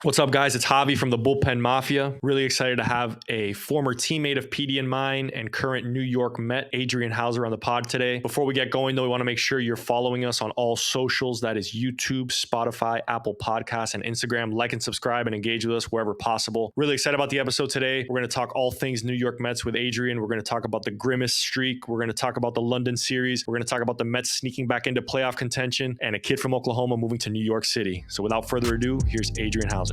What's up, guys? It's Javi from the Bullpen Mafia. Really excited to have a former teammate of Petey and mine and current New York Met, Adrian Houser, on the pod today. Before we get going, though, we want to make sure you're following us on all socials. That is YouTube, Spotify, Apple Podcasts, and Instagram. Like and subscribe and engage with us wherever possible. Really excited about the episode today. We're going to talk all things New York Mets with Adrian. We're going to talk about the Grimace streak. We're going to talk about the London series. We're going to talk about the Mets sneaking back into playoff contention and a kid from Oklahoma moving to New York City. So without further ado, here's Adrian Houser.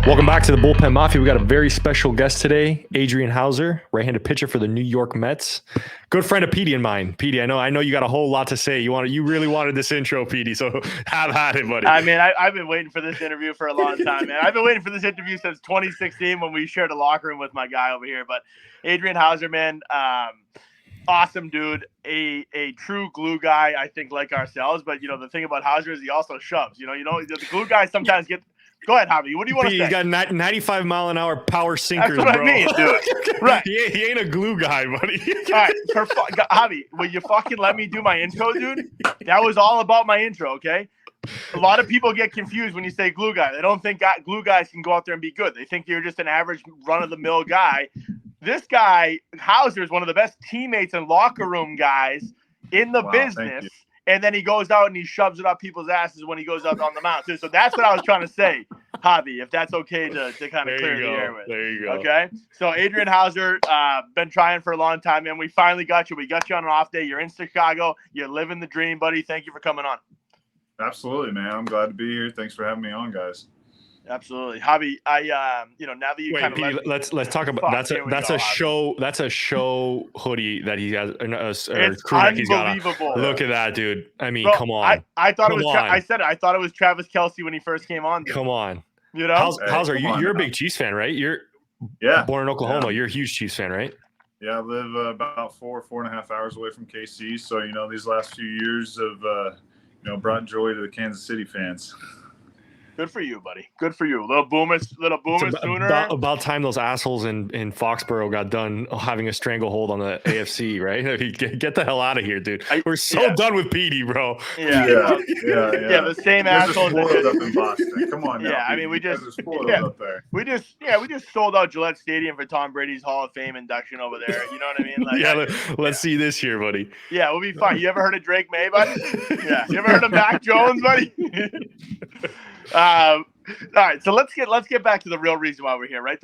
Welcome back to the Bullpen Mafia. We got a very special guest today, Adrian Houser, right-handed pitcher for the New York Mets. Good friend of Petey and mine. Petey, I know you got a whole lot to say. You really wanted this intro, Petey, so have at it, buddy. I mean, I've been waiting for this interview for a long time, man. I've been waiting for this interview since 2016 when we shared a locker room with my guy over here. But Adrian Houser, man, awesome dude, a true glue guy, I think, like ourselves. But, the thing about Houser is he also shoves. The glue guys sometimes get – Go ahead, Javi. What do you want to say? He's got 95-mile-an-hour power sinkers, That's what bro. I mean, dude. Right. He ain't a glue guy, buddy. All right. Javi, will you fucking let me do my intro, dude? That was all about my intro, okay? A lot of people get confused when you say glue guy. They don't think glue guys can go out there and be good. They think you're just an average run-of-the-mill guy. This guy, Houser, is one of the best teammates and locker room guys in the business. And then he goes out and he shoves it up people's asses when he goes out on the mound, too. So that's what I was trying to say, Javi, if that's okay to kind of clear the air with. There you go. Okay? So Adrian Houser, been trying for a long time, and we finally got you. We got you on an off day. You're in Chicago. You're living the dream, buddy. Thank you for coming on. Absolutely, man. I'm glad to be here. Thanks for having me on, guys. Absolutely, Javi. Now that you kind of let's talk about that's a show hoodie that he has. It's crew neck he's got on. unbelievable. Look at that, dude. I mean, Bro, come on. I thought it was. I said it. I thought it was Travis Kelce when he first came on. Dude. Come on. How's you're a big Chiefs fan, right? You're born in Oklahoma. Yeah. You're a huge Chiefs fan, right? Yeah, I live about 4.5 hours away from KC. So these last few years have brought joy to the Kansas City fans. Good for you, buddy. Good for you. Little boomer sooner. About time those assholes in Foxborough got done having a stranglehold on the AFC, right? Get the hell out of here, dude. We're so done with Petey, bro. Yeah. The same assholes up in Boston. Come on, now, yeah. I mean, we just sold out Gillette Stadium for Tom Brady's Hall of Fame induction over there. You know what I mean? Like, let's see this here, buddy. Yeah, we'll be fine. You ever heard of Drake May, buddy? Yeah. You ever heard of Mac Jones, buddy? All right, so let's get back to the real reason why we're here, right?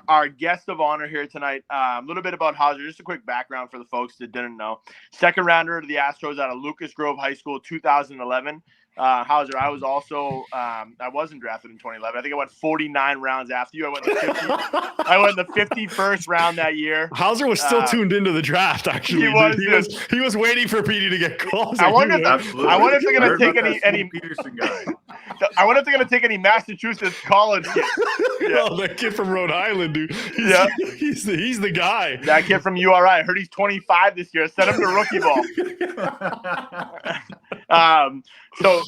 Our guest of honor here tonight. A little bit about Houser, just a quick background for the folks that didn't know. Second rounder to the Astros out of Lucas Grove High School, 2011. Houser, I was also I wasn't drafted in 2011. I think I went 49 rounds after you. I went the 51st round that year. Houser was still tuned into the draft. Actually, he was waiting for Petey to get calls. I wonder if they're going to take any Peterson guy. I wonder if they're going to take any Massachusetts college kids. Yeah. Oh, that kid from Rhode Island, dude. He's the guy. That kid from URI. I heard he's 25 this year. Send him to rookie ball. So,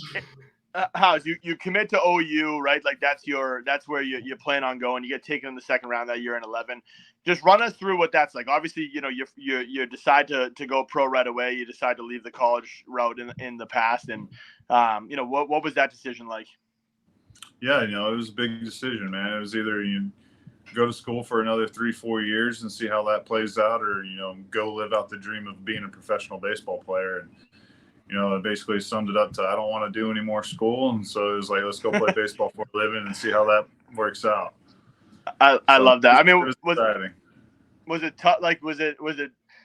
House, you commit to OU, right? Like that's where you plan on going. You get taken in the second round that year in 11. Just run us through what that's like. Obviously, you decide to go pro right away. You decide to leave the college route in the past, and what was that decision like? Yeah, it was a big decision, man. It was either you go to school for another 3-4 years and see how that plays out, or go live out the dream of being a professional baseball player. And it basically summed it up to I don't want to do any more school, and so it was like let's go play baseball for a living and see how that works out. I love that. I mean, was it tough? Like, was it?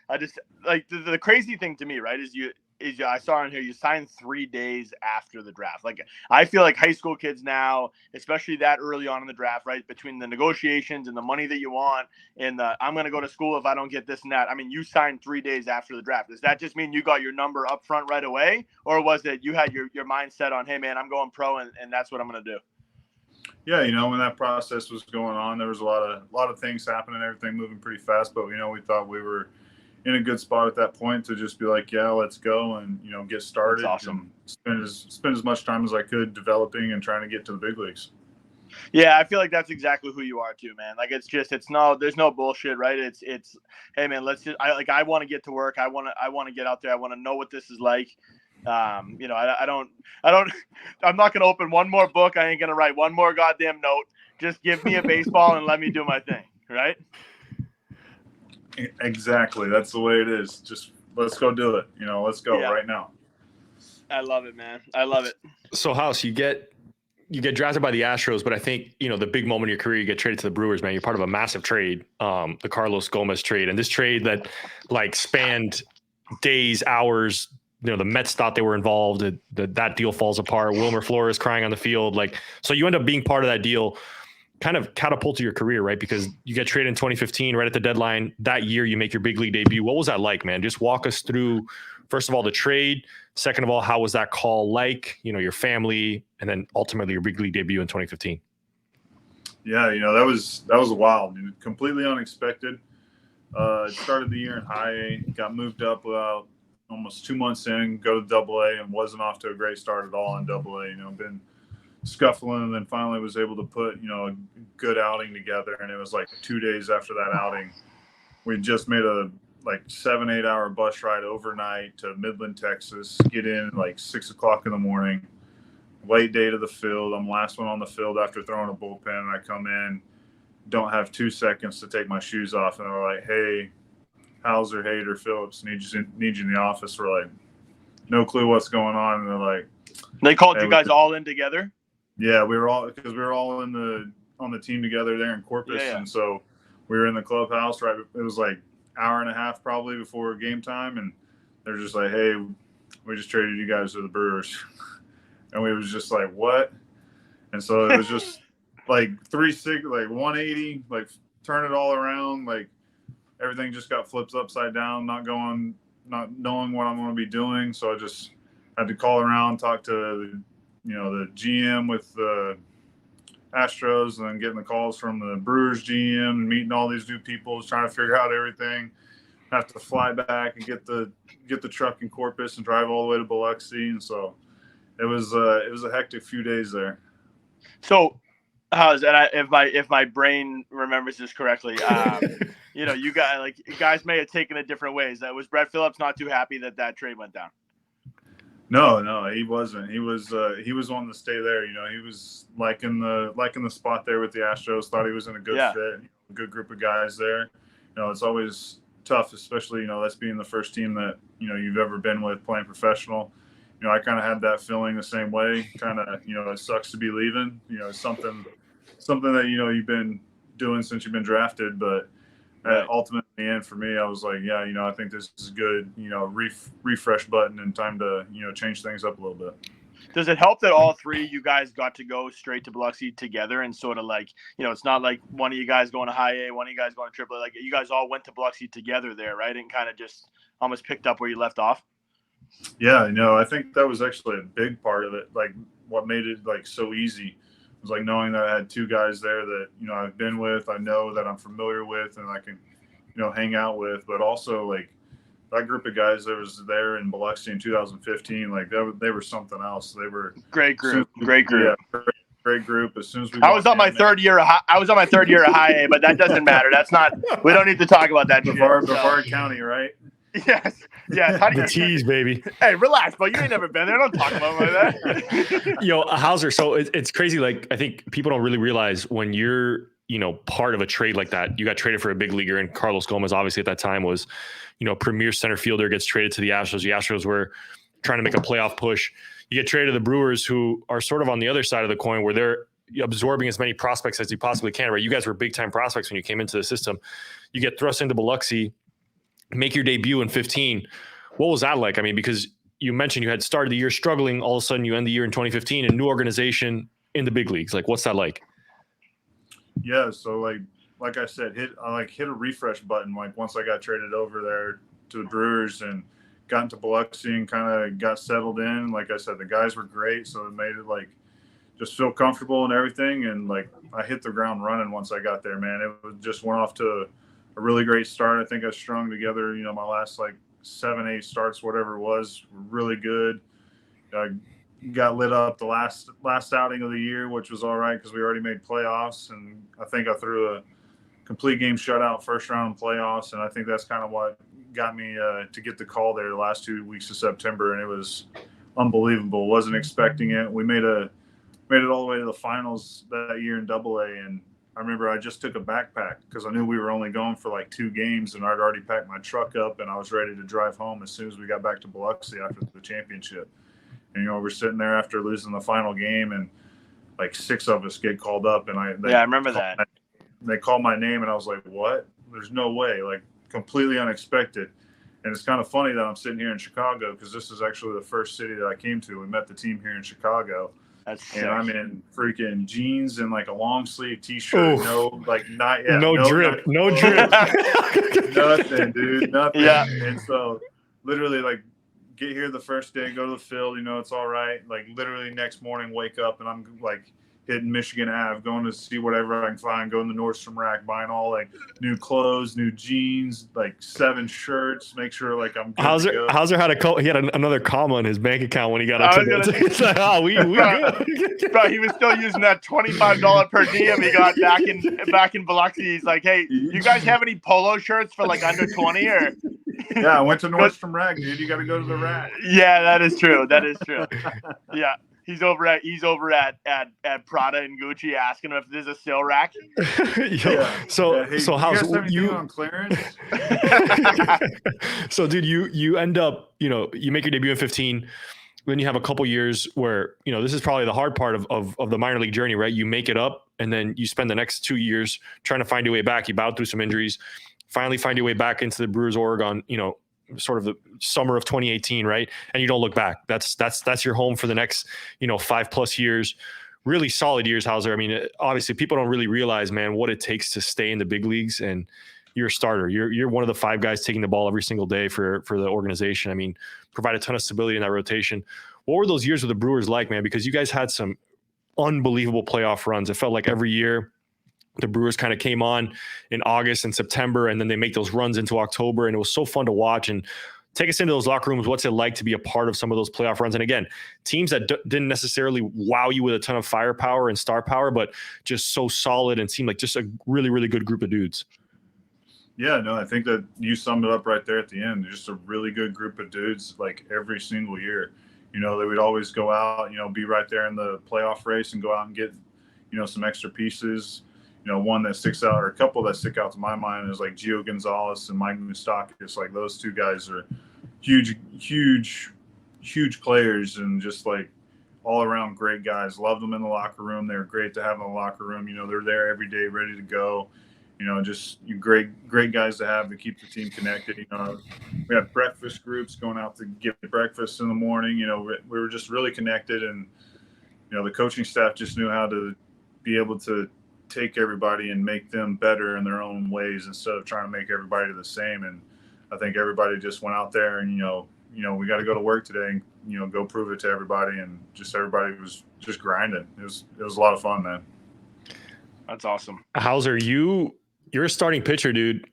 I just like the crazy thing to me, right? Is I saw on here you signed 3 days after the draft. Like, I feel like high school kids now, especially that early on in the draft, right, between the negotiations and the money that you want and the I'm going to go to school if I don't get this and that. I mean, you signed 3 days after the draft. Does that just mean you got your number up front right away, or was it you had your mindset on, hey man, I'm going pro and that's what I'm going to do? Yeah, when that process was going on, there was a lot of things happening, everything moving pretty fast. But we thought we were in a good spot at that point to just be like, yeah, let's go and, get started. That's awesome. And spend as much time as I could developing and trying to get to the big leagues. Yeah, I feel like that's exactly who you are too, man. Like there's no bullshit, right? It's hey man, I want to get to work. I want to get out there. I want to know what this is like. I'm not gonna open one more book. I ain't gonna write one more goddamn note. Just give me a baseball and let me do my thing, right? Exactly. That's the way it is. Just let's go do it. Let's go right now. I love it, man. I love it. So House, you get drafted by the Astros, but I think, the big moment in your career, you get traded to the Brewers, man. You're part of a massive trade, the Carlos Gomez trade. And this trade that spanned days, hours, the Mets thought they were involved. That deal falls apart. Wilmer Flores crying on the field. So you end up being part of that deal, kind of catapulted your career, right? Because you get traded in 2015, right at the deadline. That year, you make your big league debut. What was that like, man? Just walk us through, first of all, the trade. Second of all, how was that call like? Your family, and then ultimately your big league debut in 2015. Yeah, that was wild, dude. Completely unexpected. Started the year in high A, got moved up about almost 2 months in, go to Double A, and wasn't off to a great start at all in Double A. Been scuffling, and then finally was able to put a good outing together. And it was 2 days after that outing, we just made a 7-8 hour bus ride overnight to Midland, Texas, get in 6 o'clock in the morning, late day to the field. I'm last one on the field after throwing a bullpen, and I come in, don't have 2 seconds to take my shoes off, and they're like, hey, Houser, Hader, Phillips, need you in the office. We're like, no clue what's going on. And they're like, they called you guys all in together? Yeah, we were all on the team together there in Corpus. Yeah. And so we were in the clubhouse, right? It was hour and a half probably before game time. And they're just like, hey, we just traded you guys to the Brewers. And we was just like, what? And so it was just 360, 180, turn it all around, everything just got flipped upside down, not knowing what I'm going to be doing. So I just had to call around, talk to the GM with the Astros, and then getting the calls from the Brewers GM and meeting all these new people, trying to figure out everything. Have to fly back and get the truck in Corpus and drive all the way to Biloxi. And so it was a hectic few days there. So if my brain remembers this correctly, you guys may have taken it different ways. Was Brett Phillips not too happy that trade went down? No, he wasn't. He was wanting to stay there. He was liking the spot there with the Astros. Thought he was in a good fit, a good group of guys there. It's always tough, especially that's being the first team that you've ever been with playing professional. I kind of had that feeling the same way. Kind of it sucks to be leaving. It's something that you've been doing since you've been drafted, but ultimately, and for me, I was like, yeah, I think this is good. Refresh button and time to change things up a little bit. Does it help that all three you guys got to go straight to Biloxi together and sort of it's not like one of you guys going to high A, one of you guys going to triple A, you guys all went to Biloxi together there, right? And kind of just almost picked up where you left off? Yeah, I think that was actually a big part of it. What made it so easy was knowing that I had two guys there that, I've been with, I know that I'm familiar with, and I can, hang out with, but also that group of guys that was there in Biloxi in 2015, they were something else. They were great group. Great group. Yeah, great group. As soon as we I was on my third year of high A, but that doesn't matter. We don't need to talk about that. Brevard County, right? Yes. How do you the tease, baby? Hey, relax, bro. You ain't never been there. Don't talk about it like that. Houser. So it's crazy. I think people don't really realize when you're, part of a trade like that. You got traded for a big leaguer, and Carlos Gomez, obviously at that time, was, premier center fielder, gets traded to the Astros. The Astros were trying to make a playoff push. You get traded to the Brewers, who are sort of on the other side of the coin, where they're absorbing as many prospects as you possibly can. Right? You guys were big time prospects when you came into the system. You get thrust into Biloxi, make your debut in 15. What was that like? I mean, because you mentioned you had started the year struggling. All of a sudden you end the year in 2015, a new organization in the big leagues. What's that like? Yeah. So like I said, hit a refresh button. Once I got traded over there to the Brewers and got into Biloxi and kind of got settled in. Like I said, the guys were great. So it made it just feel comfortable and everything. And I hit the ground running once I got there, man. It just went off to a really great start. I think I strung together, my last like 7-8 starts, whatever it was, really good. I got lit up the last outing of the year, which was all right because we already made playoffs, and I think I threw a complete game shutout first round in playoffs, and I think that's kind of what got me to get the call there the last 2 weeks of September, and it was unbelievable. Wasn't expecting it. We made it all the way to the finals that year in AA, and I remember I just took a backpack because I knew we were only going for like 2 games, and I'd already packed my truck up, and I was ready to drive home as soon as we got back to Biloxi after the championship. And, we're sitting there after losing the final game, and like 6 of us get called up, and I remember that. They called my name, and I was like, what? There's no way. Like, completely unexpected. And it's kind of funny that I'm sitting here in Chicago because this is actually the first city that I came to. We met the team here in Chicago. That's sick. And I'm in freaking jeans and like a long sleeve t-shirt. Oof. No drip. Nothing, dude. Nothing. Yeah. And so literally like get here the first day, go to the field, it's all right. Like literally next morning, wake up and I'm like hitting Michigan Ave, going to see whatever I can find, going to Nordstrom Rack, buying all like new clothes, new jeans, like 7 shirts, make sure like I'm good to go. Houser had another comma in his bank account when he got up to the It's like, oh, we good. Bro, he was still using that $25 per diem he got back in Biloxi. He's like, hey, you guys have any polo shirts for like under 20 or? Yeah, I went to Nordstrom Rack, dude. You got to go to the rack. Yeah, that is true. Yeah. He's over at Prada and Gucci asking him if there's a sale rack. So how's you on clearance? So dude, you end up, you make your debut in 15, then you have a couple years where, this is probably the hard part of the minor league journey, right? You make it up and then you spend the next 2 years trying to find your way back. You bowed through some injuries, finally find your way back into the Brewers Oregon, sort of the summer of 2018, right? And you don't look back. That's your home for the next, 5+ years. Really solid years, Houser. I mean, obviously people don't really realize, man, what it takes to stay in the big leagues, and you're a starter. You're one of the 5 guys taking the ball every single day for the organization. I mean, provide a ton of stability in that rotation. What were those years with the Brewers like, man? Because you guys had some unbelievable playoff runs. It felt like every year the Brewers kind of came on in August and September, and then they make those runs into October, and it was so fun to watch. And take us into those locker rooms. What's it like to be a part of some of those playoff runs? And again, teams that didn't necessarily wow you with a ton of firepower and star power, but just so solid and seemed like just a really, really good group of dudes. Yeah, no, I think that you summed it up right there at the end. Just a really good group of dudes, like every single year. They would always go out, be right there in the playoff race and go out and get, some extra pieces. One that sticks out, or a couple that stick out to my mind, is like Gio Gonzalez and Mike Moustakas. Like those 2 guys are huge players, and just like all around great guys. Loved them in the locker room. They were great to have in the locker room. They're there every day, ready to go. Just great guys to have to keep the team connected. We had breakfast groups going out to get breakfast in the morning. We were just really connected, and the coaching staff just knew how to be able to take everybody and make them better in their own ways instead of trying to make everybody the same. And I think everybody just went out there and, we got to go to work today and, go prove it to everybody. And just everybody was just grinding. It was a lot of fun, man. That's awesome. Houser, you're a starting pitcher, dude.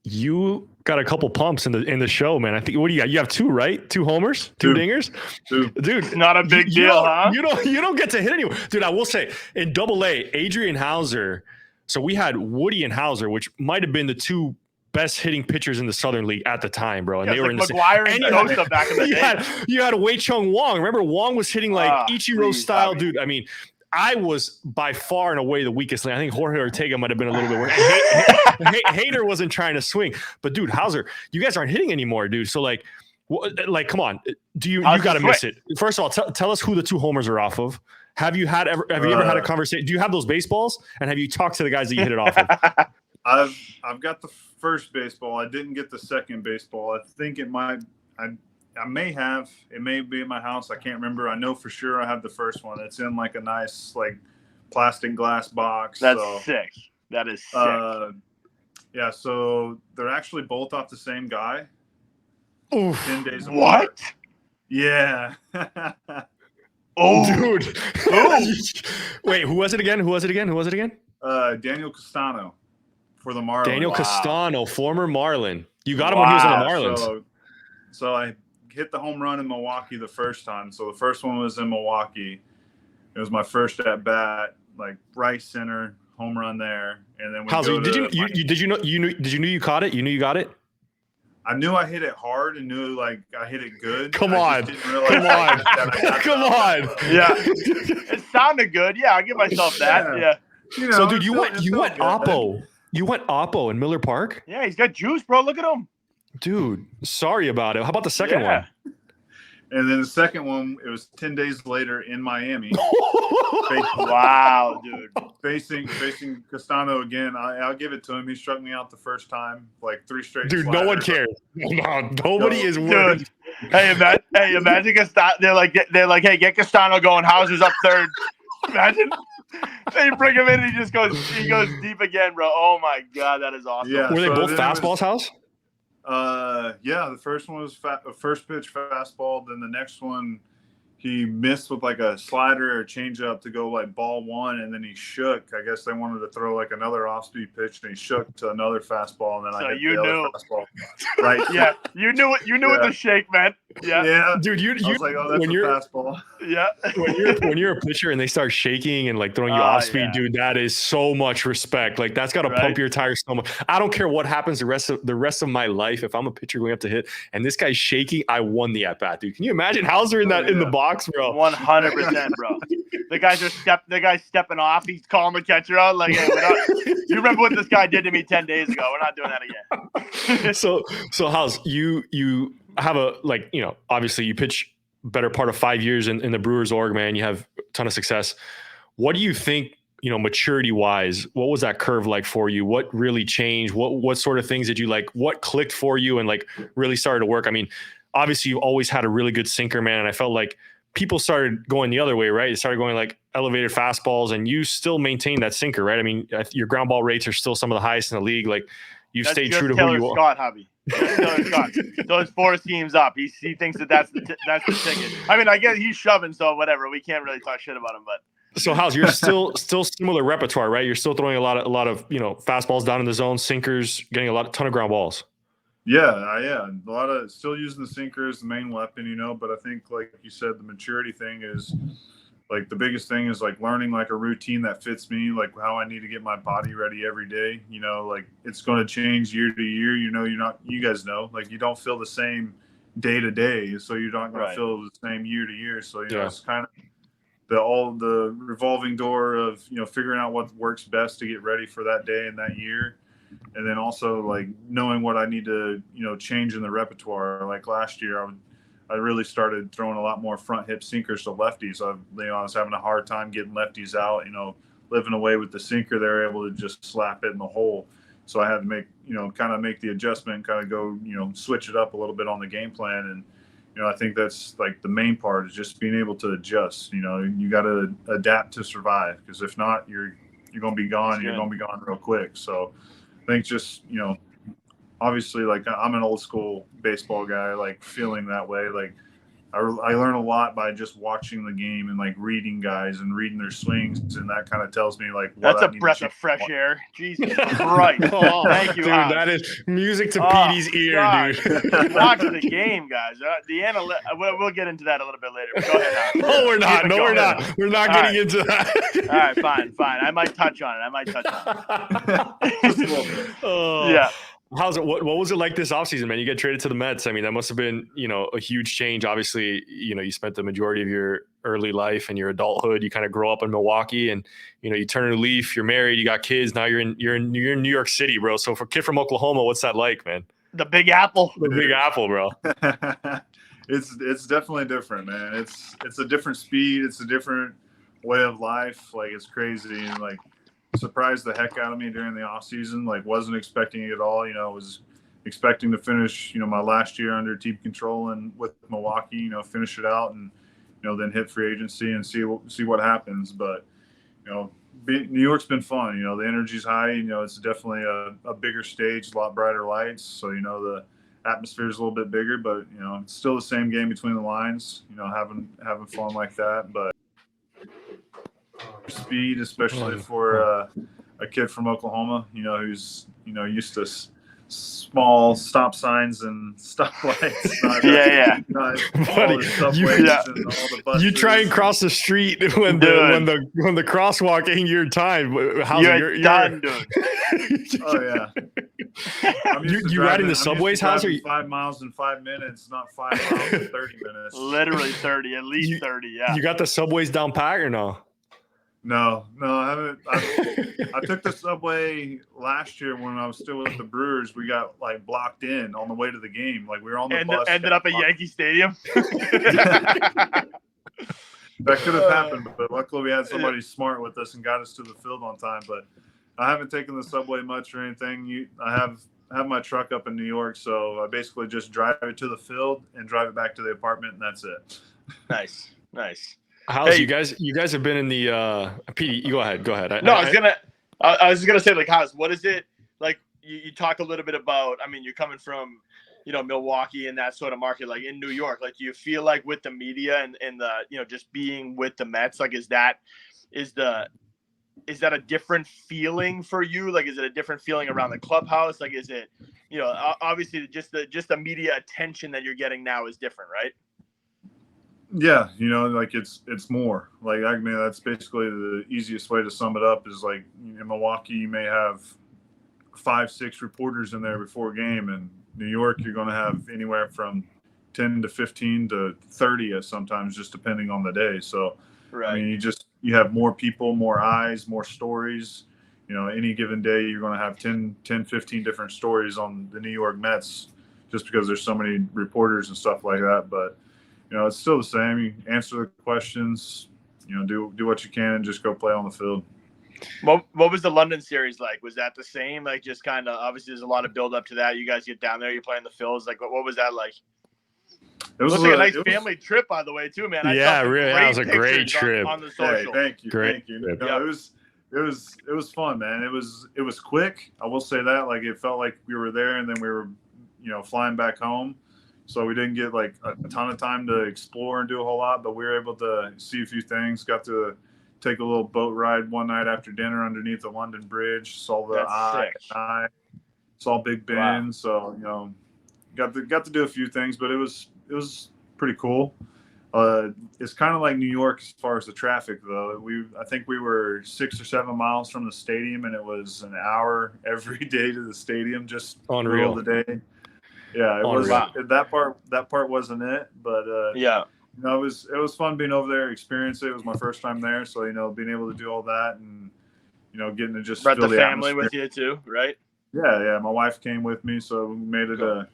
You got a couple pumps in the show, man. I think, what do you got? You have 2, right? 2 homers, 2 dingers. 2. Dude, not a big deal, huh? You don't get to hit anyone, dude. I will say in AA, Adrian Houser. So we had Woody and Houser, which might have been the 2 best hitting pitchers in the Southern League at the time, bro. And they were in the McGuire and Sosa back in the day. You had Wei Chung Wong. Remember, Wong was hitting like Ichiro style, dude. I mean, I was by far and away the weakest link. I think Jorge Ortega might have been a little bit worse. Hader wasn't trying to swing, but dude, Houser, you guys aren't hitting anymore, dude. So like, come on, you got to miss it. First of all, tell us who the 2 homers are off of. Have you ever had a conversation? Do you have those baseballs? And have you talked to the guys that you hit it off of? I've got the first baseball. I didn't get the second baseball. I think it might. I may have. It may be in my house. I can't remember. I know for sure I have the first one. It's in like a nice like plastic glass box. That's sick. That is sick. Yeah. So they're actually both off the same guy. Oof. 10 days apart. What? Yeah. Oh, dude. Wait, who was it again? Daniel Castano for the Marlins. Daniel Castano, former Marlin. You got him when he was on the Marlins. So I hit the home run in Milwaukee the first time. So the first one was in Milwaukee. It was my first at bat, like right center, home run there. And then did you know you caught it? You knew you got it? I knew I hit it hard and knew like I hit it good. Come on. Come on. Yeah. It sounded good. Yeah, I'll give myself that. Yeah. You know, so dude, you went Oppo. You went Oppo in Miller Park? Yeah, he's got juice, bro. Look at him. Dude, sorry about it. How about the second one? And then the second one, it was 10 days later in Miami. Wow, dude. Facing Castano again. I'll give it to him. He struck me out the first time, like 3 straight. Dude, sliders. no one cares. Nobody is worried. Hey, imagine Castano. They're like, hey, get Castano going. Houser's up third. Imagine. They bring him in and he goes deep again, bro. Oh my God, that is awesome. Yeah, were they both fastballs, House? Yeah, the first one was first pitch fastball. Then the next one, he missed with like a slider or changeup to go like ball one, and then he shook. I guess they wanted to throw like another off-speed pitch, and he shook to another fastball, and then I hit the other fastball. Right? Yeah, you knew what the shake meant. Yeah, yeah, dude. I was like, oh, that's a fastball. Yeah, when you're a pitcher and they start shaking and like throwing you off speed, dude, that is so much respect. Like that's got to pump your tires so much. I don't care what happens the rest of my life. If I'm a pitcher going up to hit and this guy's shaking, I won the at bat, dude. Can you imagine Houser in in the box, bro? 100%, bro. The guy's stepping off. He's calling the catcher out like, hey, you remember what this guy did to me 10 days ago? We're not doing that again. so House, you have obviously you pitch better part of 5 years in the Brewers org, man. You have a ton of success. What do you think, maturity wise, what was that curve like for you? What really changed? What sort of things did you like? What clicked for you and like really started to work? I mean, obviously you always had a really good sinker, man. And I felt like people started going the other way, right? It started going like elevated fastballs and you still maintain that sinker, right? I mean, your ground ball rates are still some of the highest in the league. Like you've stayed true to who you are. Hobby. Scott. Those 4 teams up. He thinks that's the ticket. I mean, I guess he's shoving, so whatever. We can't really talk shit about him, but. So how's you're still similar repertoire, right? You're still throwing a lot of fastballs down in the zone, sinkers, getting a ton of ground balls. Yeah, a lot of still using the sinker as the main weapon, but I think like you said, the maturity thing is like the biggest thing is like learning like a routine that fits me, like how I need to get my body ready every day. Like it's going to change year to year. You guys know, like you don't feel the same day to day, so you're not going to feel the same year to year. So it's kind of the revolving door of figuring out what works best to get ready for that day and that year. And then also like knowing what I need to, change in the repertoire. Like last year, I really started throwing a lot more front hip sinkers to lefties. I was having a hard time getting lefties out, living away with the sinker. They're able to just slap it in the hole. So I had to make the adjustment, kind of go, switch it up a little bit on the game plan. And, I think that's like the main part is just being able to adjust. You got to adapt to survive, because if not, you're going to be gone. You're going to be gone real quick. So I think just, obviously, like I'm an old school baseball guy, like feeling that way. Like I learn a lot by just watching the game and like reading guys and reading their swings. And that kind of tells me like, that's a breath of fresh air. Jesus Christ. Thank you. Dude, that is music to Petey's ear, God. Dude. Watch the game, guys. We'll get into that a little bit later. But go ahead. No, we're not. We're not. We're not getting into that. All right, fine. I might touch on it. Yeah. How's it? What was it like this offseason, man? You get traded to the Mets. I mean, that must have been, a huge change. Obviously, you spent the majority of your early life and your adulthood. You kind of grow up in Milwaukee, and you turn a leaf. You're married. You got kids. Now you're in New York City, bro. So for a kid from Oklahoma, what's that like, man? The Big Apple. The Big Apple, bro. It's definitely different, man. It's a different speed. It's a different way of life. Like it's crazy, and like surprised the heck out of me during the off season. Like wasn't expecting it at all. Was expecting to finish, my last year under team control and with Milwaukee, finish it out and, then hit free agency and see what happens. But, New York's been fun. The energy's high. It's definitely a bigger stage, a lot brighter lights. So, the atmosphere is a little bit bigger, but, it's still the same game between the lines, having fun like that. But speed, especially for a kid from Oklahoma, who's used to small stop signs and stoplights. Not Buddy, all the subways and all the buses. You try and cross the street when the crosswalk ain't your time. You're done, dude. Oh yeah. You riding the subways, Houser? 5 miles in 5 minutes, not 5 miles in 30 minutes. Literally 30, at least 30. Yeah. You got the subways down pat or no? No, I haven't. I took the subway last year when I was still with the Brewers. We got like blocked in on the way to the game. Like we were on the bus. Ended up at Yankee Stadium. That could have happened, but luckily we had somebody smart with us and got us to the field on time. But I haven't taken the subway much or anything. I have my truck up in New York, so I basically just drive it to the field and drive it back to the apartment, and that's it. Nice. How's you guys have been in the Petey, you go ahead. I was gonna say, like, House, what is it like? You talk a little bit about, I mean, you're coming from, Milwaukee and that sort of market, like in New York. Like, do you feel like with the media and the, just being with the Mets, like, is that a different feeling for you? Like, is it a different feeling around the clubhouse? Like, is it, obviously just the media attention that you're getting now is different, right? Yeah, like it's more like, I mean, that's basically the easiest way to sum it up is like in Milwaukee, you may have 5-6 reporters in there before a game. In New York, you're going to have anywhere from 10 to 15 to 30 sometimes, just depending on the day. So, right. I mean, you have more people, more eyes, more stories. Any given day, you're going to have 10, 15 different stories on the New York Mets just because there's so many reporters and stuff like that. But it's still the same. You answer the questions, do what you can and just go play on the field. What was the London series like? Was that the same? Like, just kind of, obviously there's a lot of build up to that. You guys get down there, you play in the Phils. Like, what was that like? It was like a nice family trip, by the way, too, man. Yeah, really. That was a great trip. On the social. Hey, thank you. Great. Thank you. It was fun, man. It was quick. I will say that. Like, it felt like we were there and then we were, flying back home. So we didn't get like a ton of time to explore and do a whole lot, but we were able to see a few things. Got to take a little boat ride one night after dinner underneath the London Bridge. Saw the eye, saw Big Ben. Wow. So got to do a few things, but it was pretty cool. It's kind of like New York as far as the traffic, though. I think we were 6 or 7 miles from the stadium, and it was an hour every day to the stadium, just unreal the day. Yeah, it was. That part wasn't it, but it was fun being over there, experience it. It was my first time there, so being able to do all that and getting to just brought feel the family with you too, right? Yeah. My wife came with me, so we made it a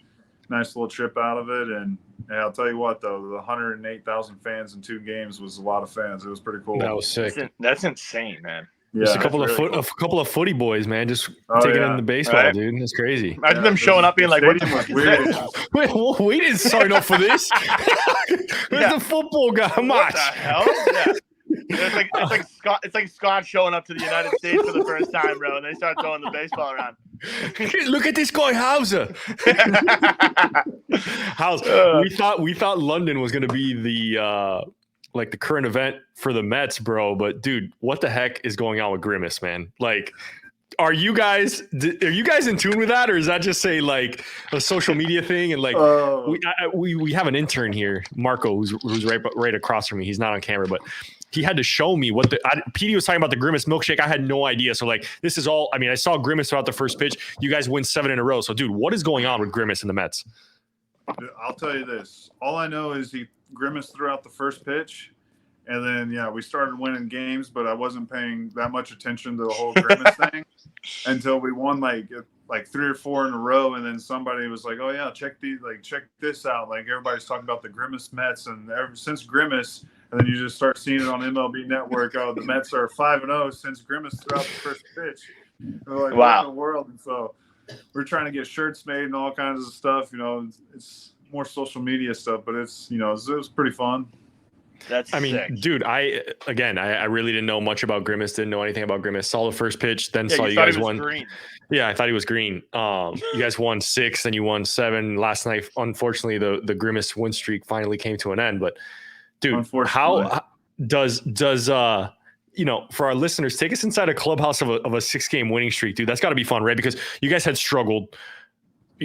nice little trip out of it. And I'll tell you what, though, the 108,000 fans in 2 games was a lot of fans. It was pretty cool. That was sick. That's insane, man. Yeah, just a couple of footy boys, man, just taking in the baseball, right? Dude. That's crazy. Imagine them showing up being like, "What the fuck is this?" Wait, we didn't sign up for this. Where's the football guy? What the hell? Yeah. It's like Scott showing up to the United States for the first time, bro, and they start throwing the baseball around. Look at this guy, Houser. We thought London was going to be the current event for the Mets, bro. But dude, what the heck is going on with Grimace, man? Like, are you guys in tune with that, or is that just say like a social media thing? And like, we have an intern here, Marco, who's right across from me. He's not on camera, but he had to show me what Petey was talking about the Grimace milkshake. I had no idea. So like, this is all. I mean, I saw Grimace throughout the first pitch. You guys win 7 in a row. So dude, what is going on with Grimace and the Mets? I'll tell you this. All I know is he Grimace threw out the first pitch. And then, we started winning games, but I wasn't paying that much attention to the whole Grimace thing until we won like 3 or 4 in a row. And then somebody was like, "Oh yeah, check this out." Like, everybody's talking about the Grimace Mets, and ever since Grimace, and then you just start seeing it on MLB Network. Oh, the Mets are 5-0 since Grimace threw out the first pitch. They're like, wow, what in the world? And so we're trying to get shirts made and all kinds of stuff. It's more social media stuff, but it was pretty fun. Sick. Dude, I really didn't know much about Grimace, didn't know anything about Grimace. Saw the first pitch, then saw you guys won. Green. Yeah, I thought he was green. You guys won 6, then you won 7 last night. Unfortunately, the Grimace win streak finally came to an end. But dude, how does for our listeners, take us inside a clubhouse of a 6-game winning streak, dude. That's got to be fun, right? Because you guys had struggled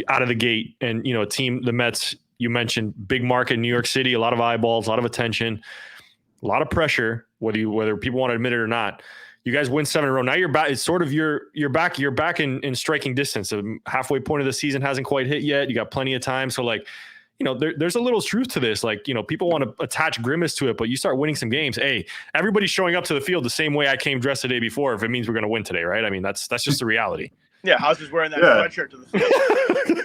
out of the gate, and the Mets, you mentioned, big market in New York City, a lot of eyeballs, a lot of attention, a lot of pressure, whether people want to admit it or not. You guys win 7 in a row. Now you're back. It's sort of you're back in striking distance. The halfway point of the season hasn't quite hit yet. You got plenty of time. So there's a little truth to this. People want to attach Grimace to it, but you start winning some games. Hey, everybody's showing up to the field the same way I came dressed the day before. If it means we're going to win today, right? I mean, that's just the reality. Yeah, Houser's wearing that sweatshirt to the field.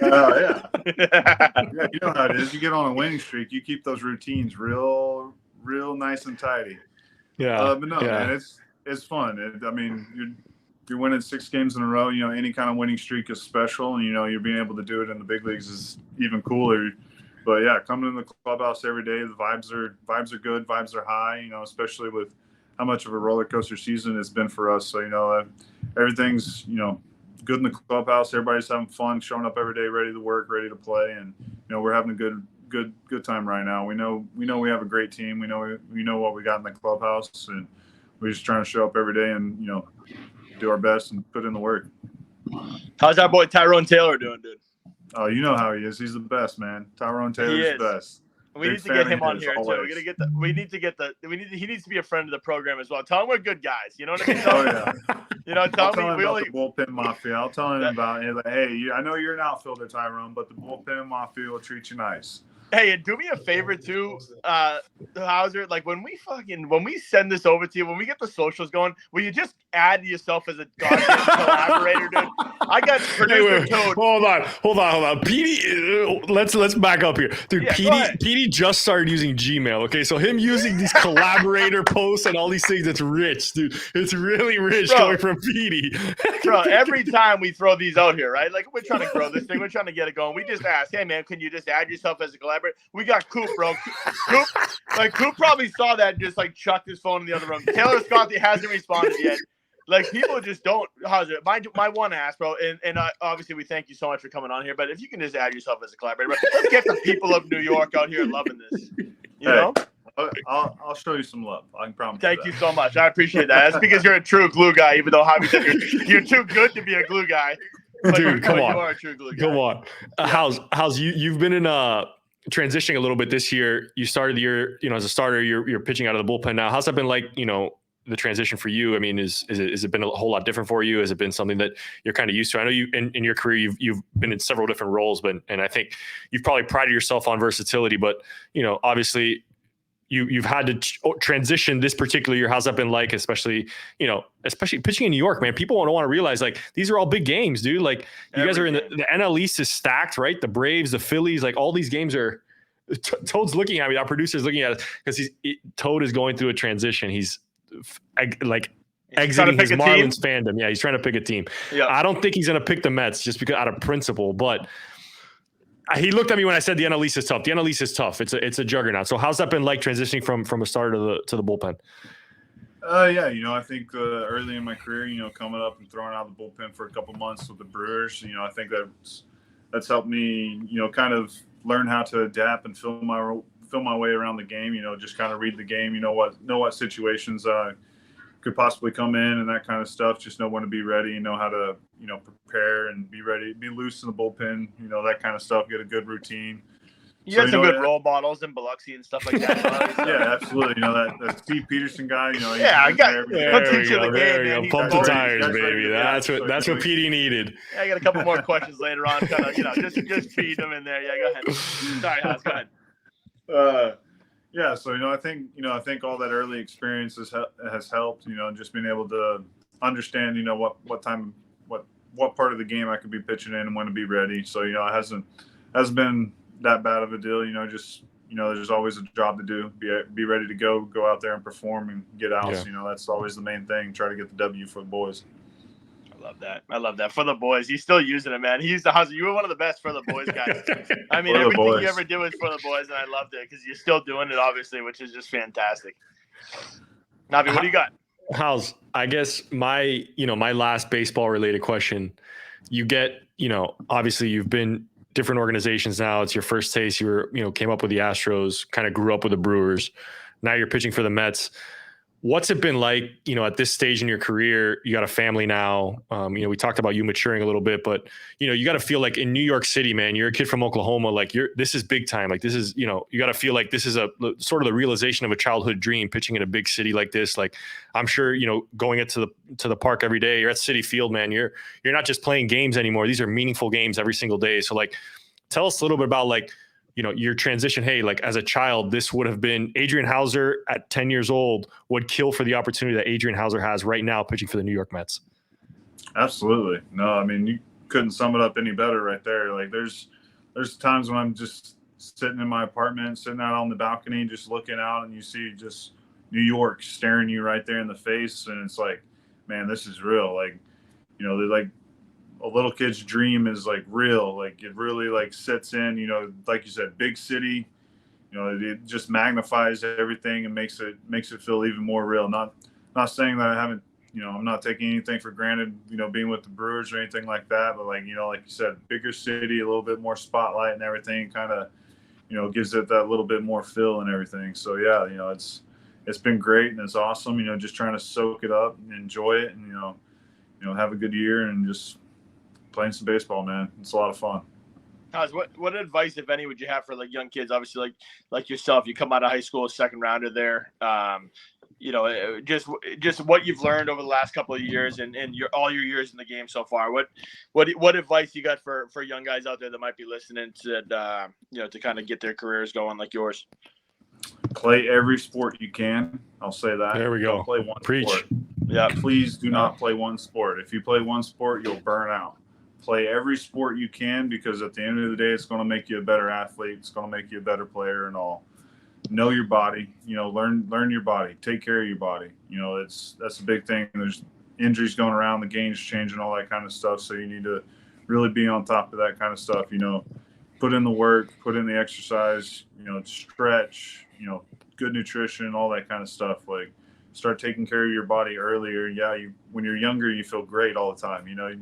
Yeah, you know how it is. You get on a winning streak, you keep those routines real nice and tidy. Yeah, but no, man, it's fun. You're winning 6 games in a row. Any kind of winning streak is special, and you're being able to do it in the big leagues is even cooler. But yeah, coming in the clubhouse every day, the vibes are good, vibes are high. Especially with how much of a roller coaster season it's been for us. So everything's good in the clubhouse. Everybody's having fun, showing up every day, ready to work, ready to play, and we're having a good time right now. We know we have a great team. We know what we got in the clubhouse, and we're just trying to show up every day and do our best and put in the work. How's our boy Tyrone Taylor doing, dude? Oh, you know how he is. He's the best, man. Tyrone Taylor's the best. We need to get him on here too. We're gonna get he needs to be a friend of the program as well. Tell him we're good guys. You know what I mean? Tell him the bullpen mafia. I'll tell him about it. Like, hey, I know you're an outfielder, Tyrone, but the bullpen mafia will treat you nice. Hey, and do me a favor too, Houser. Like when we send this over to you, when we get the socials going, will you just add yourself as a goddamn collaborator, dude? I got producer Toad. Hold on. Petey, let's back up here, dude. Yeah, Petey just started using Gmail. Okay, so him using these collaborator posts and all these things, it's rich, dude. It's really rich coming from Petey. Bro, every time we throw these out here, right? Like we're trying to grow this thing, we're trying to get it going. We just ask, hey man, can you just add yourself as a collaborator? We got Coop, bro. Coop probably saw that and just chucked his phone in the other room. Taylor Scott hasn't responded yet. People just don't. How's it? My one ask, bro. And obviously we thank you so much for coming on here. But if you can just add yourself as a collaborator, bro, let's get the people of New York out here loving this. You know? I'll show you some love. I can promise. Thank you so much. I appreciate that. That's because you're a true glue guy. Even though Javi said you're too good to be a glue guy. Dude, come on. You are a true glue guy. Come on. How's you've been in transitioning a little bit this year. You started the year, as a starter, you're pitching out of the bullpen now. How's that been like, the transition for you? I mean, is it been a whole lot different for you? Has it been something that you're kind of used to? I know you in your career, you've been in several different roles, and I think you've probably prided yourself on versatility, but obviously you've had to transition this particular year. How's that been like, especially pitching in New York, man? People don't want to realize these are all big games, dude. Like you guys are in the NL East is stacked, right? The Braves, the Phillies, all these games are. Toad's looking at me. Our producer's looking at us because Toad is going through a transition. He's exiting his Marlins fandom. Yeah, he's trying to pick a team. Yeah. I don't think he's going to pick the Mets just because out of principle, but he looked at me when I said the NL East is tough. The NL East is tough. It's a juggernaut. So how's that been like transitioning from a starter to the bullpen? Yeah, I think early in my career, coming up and throwing out the bullpen for a couple months with the Brewers, I think that's helped me, kind of learn how to adapt and feel my way around the game. Just kind of read the game. Know what situations could possibly come in and that kind of stuff. Just know when to be ready. Know how to prepare and be ready. Be loose in the bullpen. That kind of stuff. Get a good routine. You had some good role models in Biloxi and stuff like that. Yeah, absolutely. that Steve Peterson guy. I got there you go. Pump the tires, baby. That's what Petey needed. Yeah, I got a couple more questions later on. Kind of, just feed them in there. Yeah, go ahead. Sorry, Hans, go ahead. Yeah, so I think all that early experience has helped. Just being able to understand, what part of the game I could be pitching in and when to be ready. So it hasn't been that bad of a deal. Just there's always a job to do. Be ready to go out there and perform and get outs. Yeah. That's always the main thing. Try to get the W for the boys. I love that. For the boys. He's still using it, man. He's the Houser. You were one of the best for the boys guys. I mean, everything you ever did was for the boys, and I loved it because you're still doing it, obviously, which is just fantastic. Navi, what do you got? House, I guess my last baseball related question, you get, obviously you've been different organizations now. It's your first taste. You were, came up with the Astros, kind of grew up with the Brewers. Now you're pitching for the Mets. What's it been like, at this stage in your career? You got a family now. We talked about you maturing a little bit, but you got to feel like in New York City, man, you're a kid from Oklahoma. Like this is big time. Like this is, you got to feel like this is a sort of the realization of a childhood dream, pitching in a big city like this. Like I'm sure, going into the park every day, you're at Citi Field, man. You're not just playing games anymore. These are meaningful games every single day. So like, tell us a little bit about like, your transition. Hey, like as a child, this would have been Adrian Houser at 10 years old would kill for the opportunity that Adrian Houser has right now pitching for the New York Mets. Absolutely. No, I mean, you couldn't sum it up any better right there. Like there's times when I'm just sitting in my apartment, sitting out on the balcony, just looking out, and you see just New York staring you right there in the face. And it's like, man, this is real. Like, they're like, a little kid's dream is like real. Like it really like sets in, like you said, big city, it just magnifies everything and makes it feel even more real. Not saying that I haven't, I'm not taking anything for granted, being with the Brewers or anything like that. But like, like you said, bigger city, a little bit more spotlight and everything kind of, gives it that little bit more feel and everything. So yeah, it's been great and it's awesome, just trying to soak it up and enjoy it and, have a good year and just playing some baseball, man. It's a lot of fun. What advice, if any, would you have for like young kids? Obviously, like yourself, you come out of high school, second rounder there. Just what you've learned over the last couple of years and all your years in the game so far. What advice you got for young guys out there that might be listening to to kind of get their careers going like yours? Play every sport you can. I'll say that. There we go. Don't play one Preach. sport. Yeah. Please do not play one sport. If you play one sport, you'll burn out. Play every sport you can because at the end of the day, it's going to make you a better athlete. It's going to make you a better player and all. Know your body. Learn your body. Take care of your body. That's a big thing. There's injuries going around, the game's changing, all that kind of stuff. So you need to really be on top of that kind of stuff. Put in the work, put in the exercise. Stretch. Good nutrition, all that kind of stuff. Like start taking care of your body earlier. Yeah, when you're younger, you feel great all the time. You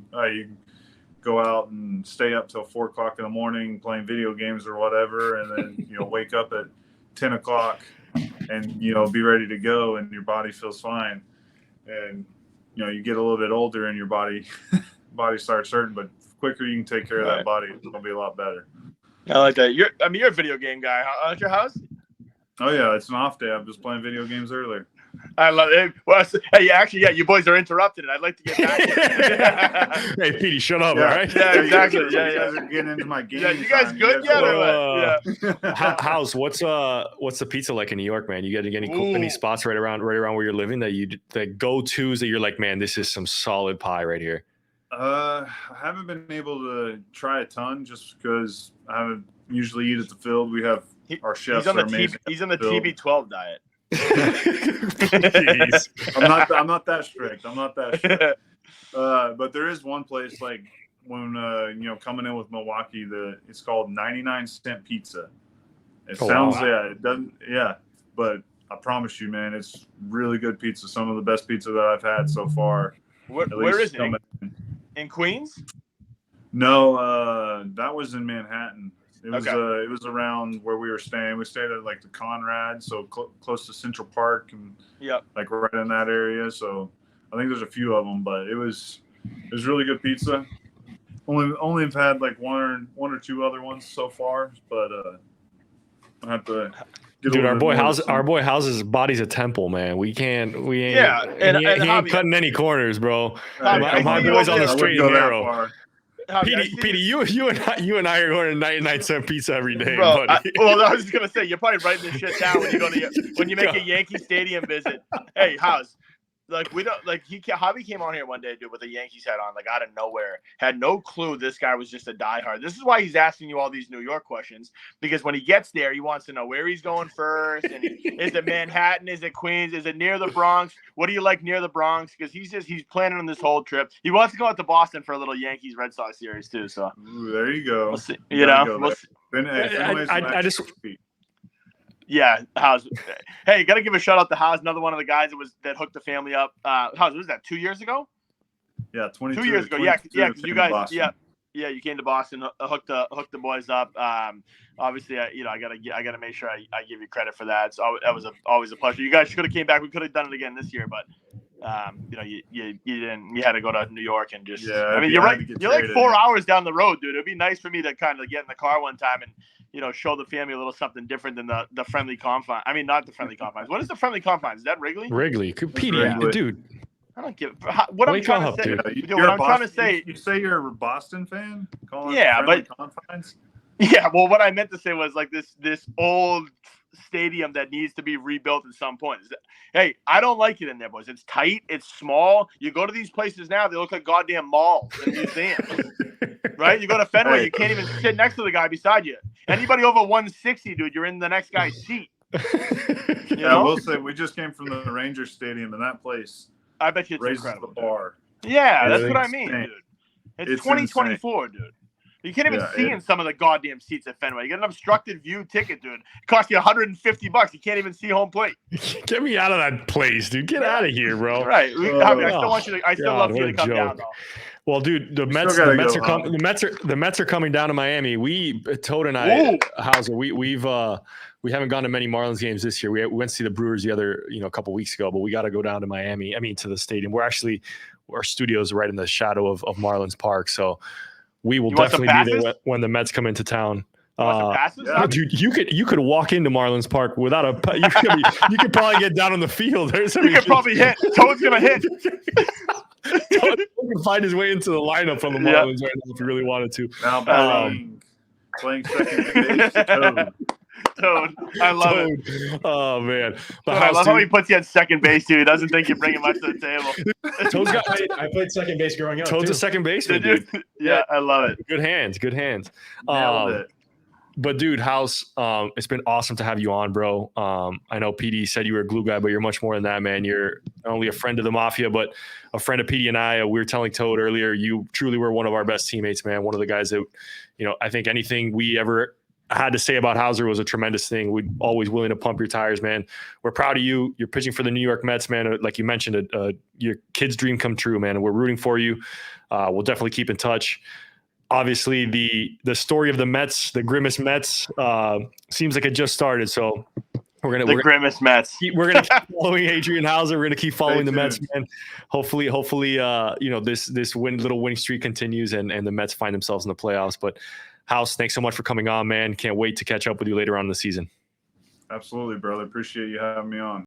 go out and stay up till 4 o'clock in the morning playing video games or whatever, and then wake up at 10 o'clock and be ready to go, and your body feels fine. And you get a little bit older and your body starts hurting, but the quicker you can take care of that body, it's gonna be a lot better. I like that. You're a video game guy, huh? At your house? Oh yeah, it's an off day. I'm just playing video games earlier. I love it. Well, hey, actually, yeah, you boys are interrupted. I'd like to get back. Hey, Petey, shut up, all right? Yeah, exactly. You guys are getting into my game. Yeah, you guys good yet or what? Yeah. House, what's the pizza like in New York, man? You get any spots right around where you're living that go-tos that you're like, man, this is some solid pie right here? I haven't been able to try a ton just because I haven't usually eat at the field. We have our chefs are amazing. He's on the TB12 diet. I'm not that strict. But there is one place like when coming in with Milwaukee, it's called 99-cent pizza. It sounds it doesn't but I promise you, man, it's really good pizza. Some of the best pizza that I've had so far. Where is it? In Queens? No, that was in Manhattan. It was around where we were staying. We stayed at like the Conrad, so close to Central Park and like right in that area. So I think there's a few of them, but it was really good pizza. Only have had like one or two other ones so far, but I have to. Dude, our boy House's body's a temple, man. We ain't. Yeah, and he ain't cutting any corners, bro. My boy's on the straight and narrow. Petey, you and I are going to 99-cent pizza every day, bro. buddy. I was just gonna say you're probably writing this shit down when you make a Yankee Stadium visit. Hey, House. Like we don't like Javi came on here one day, dude, with a Yankees hat on, like out of nowhere. Had no clue this guy was just a diehard. This is why he's asking you all these New York questions, because when he gets there, he wants to know where he's going first. And is it Manhattan? Is it Queens? Is it near the Bronx? What do you like near the Bronx? Because he's planning on this whole trip. He wants to go out to Boston for a little Yankees Red Sox series too. So there you go. We'll see. I just. Yeah, House. Hey, gotta give a shout out to House, another one of the guys that hooked the family up. House, was that 2 years ago? Yeah, 22 2 years ago. Yeah, you guys. Yeah, you came to Boston, hooked the boys up. Obviously, I gotta make sure I give you credit for that. So that was always a pleasure. You guys should have came back. We could have done it again this year, but you didn't. You had to go to New York and just. Yeah, I mean, you're right. You're like 4 hours down the road, dude. It'd be nice for me to kind of get in the car one time and show the family a little something different than the friendly confines. I mean, not the friendly confines. What is the friendly confines? Is that Wrigley? Wrigley, Petey, dude. I don't give what I'm trying to say. What I'm trying to say. You say you're a Boston fan? But confines? Yeah. Well, what I meant to say was like this old stadium that needs to be rebuilt at some point. Hey, I don't like it in there, boys. It's tight. It's small. You go to these places now, they look like goddamn malls and museums. Right? You go to Fenway, you can't even sit next to the guy beside you. Anybody over 160, dude, you're in the next guy's seat. I will say we just came from the Rangers Stadium, and that place. I bet you it's raises incredible. The bar. Yeah, that's what I mean, dude. It's 2024, insane. Dude. You can't even see in some of the goddamn seats at Fenway. You get an obstructed view ticket, dude. It costs you $150. You can't even see home plate. Get me out of that place, dude. Get out of here, bro. Right. I still want you to. I still love you to come down, though. Well, dude, the Mets are coming down to Miami. Toad and I, Houser, we haven't gone to many Marlins games this year. We went to see the Brewers a couple weeks ago, but we got to go down to Miami. I mean, to the stadium. Our studio is right in the shadow of Marlins Park, so we will definitely be there when the Mets come into town. Dude, you could walk into Marlins Park without a. You could probably get down on the field. You could probably hit. Toad's gonna hit. Toad can find his way into the lineup on the Marlins right now if he really wanted to. Now playing second base, Toad. I love it. Oh man, I love how he puts you at second base too. He doesn't think you're bringing much to the table. I played second base growing up. Toad's a second baseman, dude. Yeah, I love it. Good hands. Nailed it. But dude, House, it's been awesome to have you on, bro. I know Petey said you were a glue guy, but you're much more than that, man. You're not only a friend of the Mafia, but a friend of Petey and I. We were telling Toad earlier, you truly were one of our best teammates, man. One of the guys that, I think anything we ever had to say about Houser was a tremendous thing. We're always willing to pump your tires, man. We're proud of you. You're pitching for the New York Mets, man. Like you mentioned, your kid's dream come true, man. We're rooting for you. We'll definitely keep in touch. Obviously, the story of the Mets, the Grimace Mets, seems like it just started. So we're gonna Grimace Mets. We're gonna keep following Adrian Houser. We're gonna keep following the Mets, man. Hopefully, this little winning streak continues and the Mets find themselves in the playoffs. But House, thanks so much for coming on, man. Can't wait to catch up with you later on in the season. Absolutely, brother. Appreciate you having me on.